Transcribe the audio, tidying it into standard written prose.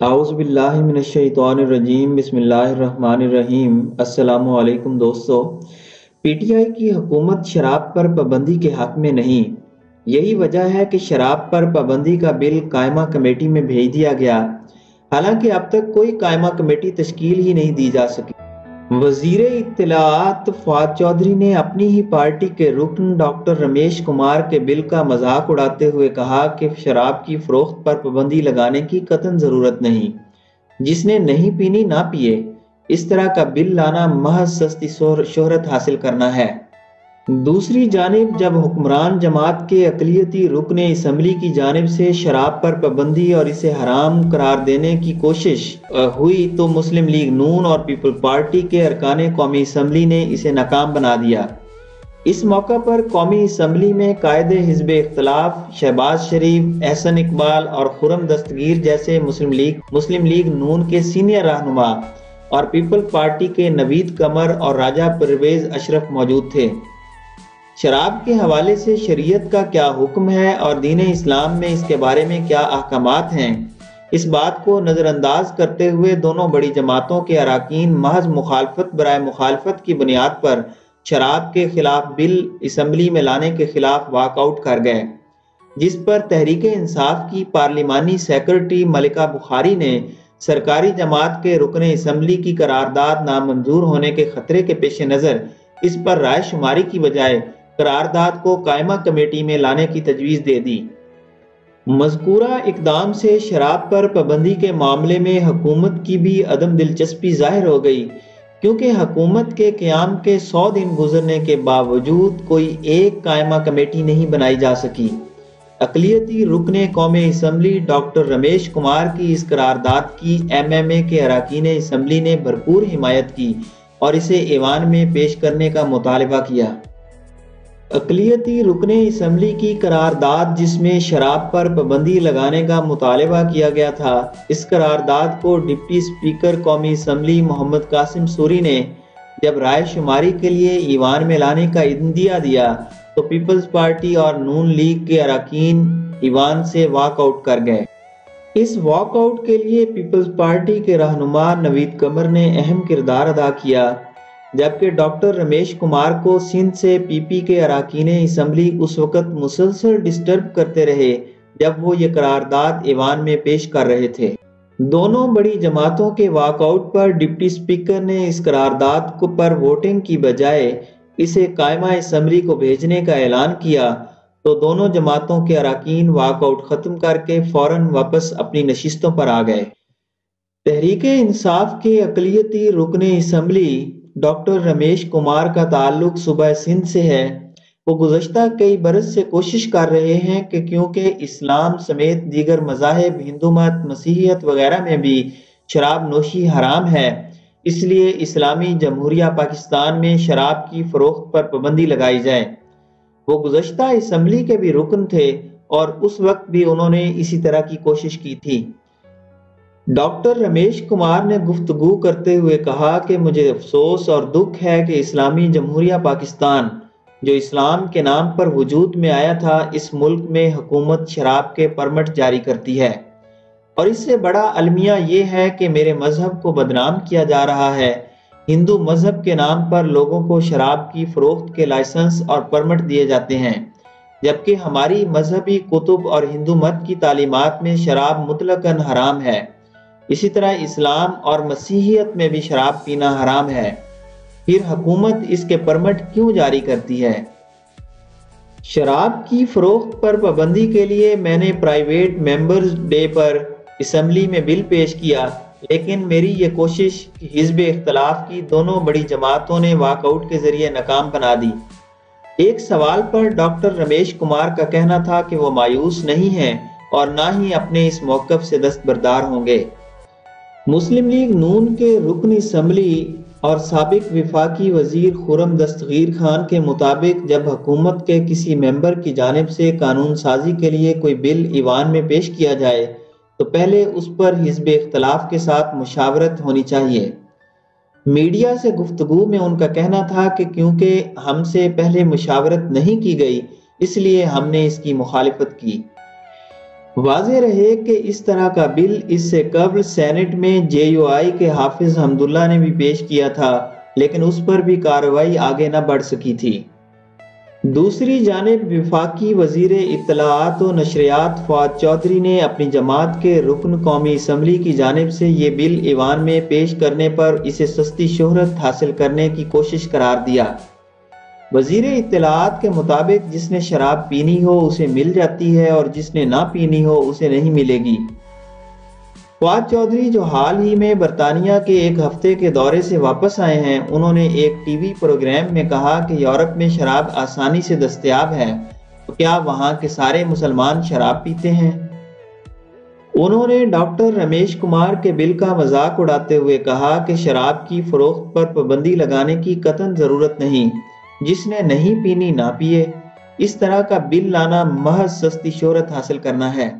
اعوذ باللہ من الشیطان الرجیم بسم اللہ الرحمن الرحیم۔ السلام علیکم دوستو۔ پی ٹی آئی کی حکومت شراب پر پابندی کے حق میں نہیں۔ یہی وجہ ہے کہ شراب پر پابندی کا بل قائمہ کمیٹی میں بھیج دیا گیا، حالانکہ اب تک کوئی قائمہ کمیٹی تشکیل ہی نہیں دی جا سکی۔ وزیر اطلاعات فواد چودھری نے اپنی ہی پارٹی کے رکن ڈاکٹر رمیش کمار کے بل کا مذاق اڑاتے ہوئے کہا کہ شراب کی فروخت پر پابندی لگانے کی قطعاً ضرورت نہیں، جس نے نہیں پینی نہ پیے۔ اس طرح کا بل لانا محض سستی شہرت حاصل کرنا ہے۔ دوسری جانب جب حکمران جماعت کے اقلیتی رکن اسمبلی کی جانب سے شراب پر پابندی اور اسے حرام قرار دینے کی کوشش ہوئی تو مسلم لیگ نون اور پیپل پارٹی کے ارکان قومی اسمبلی نے اسے ناکام بنا دیا۔ اس موقع پر قومی اسمبلی میں قائد حزب اختلاف شہباز شریف، احسن اقبال اور خرم دستگیر جیسے مسلم لیگ نون کے سینئر رہنما اور پیپل پارٹی کے نوید قمر اور راجہ پرویز اشرف موجود تھے۔ شراب کے حوالے سے شریعت کا کیا حکم ہے اور دین اسلام میں اس کے بارے میں کیا احکامات ہیں، اس بات کو نظر انداز کرتے ہوئے دونوں بڑی جماعتوں کے اراکین محض مخالفت برائے مخالفت کی بنیاد پر شراب کے خلاف بل اسمبلی میں لانے کے خلاف واک آؤٹ کر گئے، جس پر تحریک انصاف کی پارلیمانی سیکرٹری ملکہ بخاری نے سرکاری جماعت کے رکن اسمبلی کی قرارداد نامنظور ہونے کے خطرے کے پیش نظر اس پر رائے شماری کی بجائے قرارداد کو قائمہ کمیٹی میں لانے کی تجویز دے دی۔ مذکورہ اقدام سے شراب پر پابندی کے معاملے میں حکومت کی بھی عدم دلچسپی ظاہر ہو گئی، کیونکہ حکومت کے قیام کے 100 دن گزرنے کے باوجود کوئی ایک قائمہ کمیٹی نہیں بنائی جا سکی۔ اقلیتی رکن قومی اسمبلی ڈاکٹر رمیش کمار کی اس قرارداد کی ایم ایم اے کے اراکین اسمبلی نے بھرپور حمایت کی اور اسے ایوان میں پیش کرنے کا مطالبہ کیا۔ اقلیتی رکن اسمبلی کی قرارداد جس میں شراب پر پابندی لگانے کا مطالبہ کیا گیا تھا، اس قرارداد کو ڈپٹی اسپیکر قومی اسمبلی محمد قاسم سوری نے جب رائے شماری کے لیے ایوان میں لانے کا عندیہ دیا تو پیپلز پارٹی اور نون لیگ کے اراکین ایوان سے واک آؤٹ کر گئے۔ اس واک آؤٹ کے لیے پیپلز پارٹی کے رہنما نوید قمر نے اہم کردار ادا کیا، جبکہ ڈاکٹر رمیش کمار کو سندھ سے پی پی کے اراکین اسمبلی اس وقت مسلسل ڈسٹرب کرتے رہے جب وہ یہ قرارداد ایوان میں پیش کر رہے تھے۔ دونوں بڑی جماعتوں کے واک آؤٹ پر ڈپٹی اسپیکر نے اس قرارداد پر ووٹنگ کی بجائے اسے قائمہ اسمبلی کو بھیجنے کا اعلان کیا تو دونوں جماعتوں کے اراکین واک آؤٹ ختم کر کے فوراً واپس اپنی نشستوں پر آ گئے۔ تحریک انصاف کے اقلیتی رکن اسمبلی ڈاکٹر رمیش کمار کا تعلق صوبہ سندھ سے ہے۔ وہ گزشتہ کئی برس سے کوشش کر رہے ہیں کہ کیونکہ اسلام سمیت دیگر مذاہب ہندو مت، مسیحیت وغیرہ میں بھی شراب نوشی حرام ہے، اس لیے اسلامی جمہوریہ پاکستان میں شراب کی فروخت پر پابندی لگائی جائے۔ وہ گزشتہ اسمبلی کے بھی رکن تھے اور اس وقت بھی انہوں نے اسی طرح کی کوشش کی تھی۔ ڈاکٹر رمیش کمار نے گفتگو کرتے ہوئے کہا کہ مجھے افسوس اور دکھ ہے کہ اسلامی جمہوریہ پاکستان جو اسلام کے نام پر وجود میں آیا تھا، اس ملک میں حکومت شراب کے پرمٹ جاری کرتی ہے، اور اس سے بڑا المیہ یہ ہے کہ میرے مذہب کو بدنام کیا جا رہا ہے۔ ہندو مذہب کے نام پر لوگوں کو شراب کی فروخت کے لائسنس اور پرمٹ دیے جاتے ہیں، جبکہ ہماری مذہبی کتب اور ہندو مت کی تعلیمات میں شراب مطلقاً حرام ہے۔ اسی طرح اسلام اور مسیحیت میں بھی شراب پینا حرام ہے، پھر حکومت اس کے پرمٹ کیوں جاری کرتی ہے؟ شراب کی فروخت پر پابندی کے لیے میں نے پرائیویٹ ممبرز ڈے پر اسمبلی میں بل پیش کیا، لیکن میری یہ کوشش حزب اختلاف کی دونوں بڑی جماعتوں نے واک آؤٹ کے ذریعے ناکام بنا دی۔ ایک سوال پر ڈاکٹر رمیش کمار کا کہنا تھا کہ وہ مایوس نہیں ہیں اور نہ ہی اپنے اس موقف سے دستبردار ہوں گے۔ مسلم لیگ نون کے رکن اسمبلی اور سابق وفاقی وزیر خرم دستگیر خان کے مطابق جب حکومت کے کسی ممبر کی جانب سے قانون سازی کے لیے کوئی بل ایوان میں پیش کیا جائے تو پہلے اس پر حزب اختلاف کے ساتھ مشاورت ہونی چاہیے۔ میڈیا سے گفتگو میں ان کا کہنا تھا کہ کیونکہ ہم سے پہلے مشاورت نہیں کی گئی اس لیے ہم نے اس کی مخالفت کی۔ واضح رہے کہ اس طرح کا بل اس سے قبل سینٹ میں JUI کے حافظ حمداللہ نے بھی پیش کیا تھا، لیکن اس پر بھی کارروائی آگے نہ بڑھ سکی تھی۔ دوسری جانب وفاقی وزیر اطلاعات و نشریات فواد چودھری نے اپنی جماعت کے رکن قومی اسمبلی کی جانب سے یہ بل ایوان میں پیش کرنے پر اسے سستی شہرت حاصل کرنے کی کوشش قرار دیا۔ وزیر اطلاعات کے مطابق جس نے شراب پینی ہو اسے مل جاتی ہے اور جس نے نہ پینی ہو اسے نہیں ملے گی۔ فواد چودھری جو حال ہی میں برطانیہ کے ایک ہفتے کے دورے سے واپس آئے ہیں، انہوں نے ایک ٹی وی پروگرام میں کہا کہ یورپ میں شراب آسانی سے دستیاب ہے، تو کیا وہاں کے سارے مسلمان شراب پیتے ہیں؟ انہوں نے ڈاکٹر رمیش کمار کے بل کا مذاق اڑاتے ہوئے کہا کہ شراب کی فروخت پر پابندی لگانے کی قطعاً ضرورت نہیں، جس نے نہیں پینی نہ پیے۔ اس طرح کا بل لانا محض سستی شہرت حاصل کرنا ہے۔